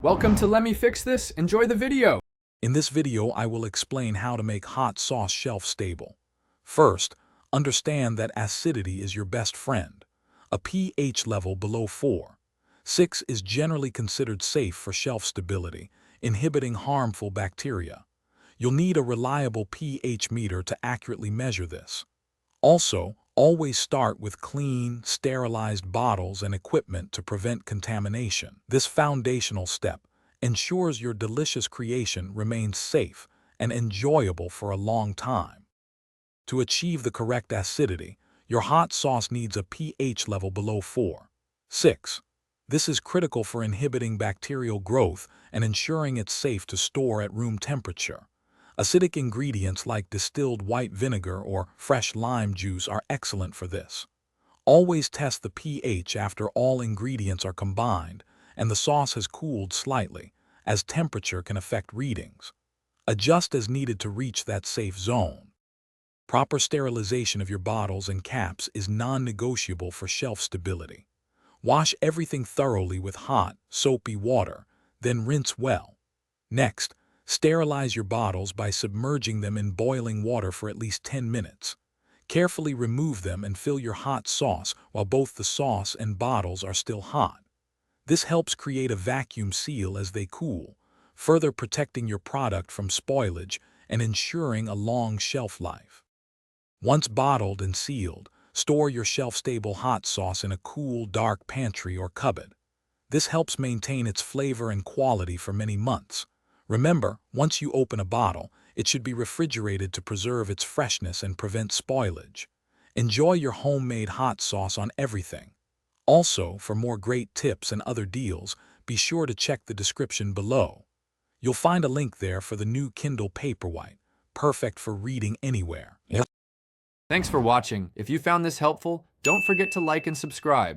Welcome to Let Me Fix This. Enjoy the video. In this video, I will explain how to make hot sauce shelf-stable. First, understand that acidity is your best friend. A pH level below 4.6 is generally considered safe for shelf stability, inhibiting harmful bacteria. You'll need a reliable pH meter to accurately measure this. Also, always start with clean, sterilized bottles and equipment to prevent contamination. This foundational step ensures your delicious creation remains safe and enjoyable for a long time. To achieve the correct acidity, your hot sauce needs a pH level below 4.6. This is critical for inhibiting bacterial growth and ensuring it's safe to store at room temperature. Acidic ingredients like distilled white vinegar or fresh lime juice are excellent for this. Always test the pH after all ingredients are combined and the sauce has cooled slightly, as temperature can affect readings. Adjust as needed to reach that safe zone. Proper sterilization of your bottles and caps is non-negotiable for shelf stability. Wash everything thoroughly with hot, soapy water, then rinse well. Next, sterilize your bottles by submerging them in boiling water for at least 10 minutes. Carefully remove them and fill your hot sauce while both the sauce and bottles are still hot. This helps create a vacuum seal as they cool, further protecting your product from spoilage and ensuring a long shelf life. Once bottled and sealed, store your shelf-stable hot sauce in a cool, dark pantry or cupboard. This helps maintain its flavor and quality for many months. Remember, once you open a bottle, it should be refrigerated to preserve its freshness and prevent spoilage. Enjoy your homemade hot sauce on everything. Also, for more great tips and other deals, be sure to check the description below. You'll find a link there for the new Kindle Paperwhite, perfect for reading anywhere. Thanks for watching. If you found this helpful, don't forget to like and subscribe.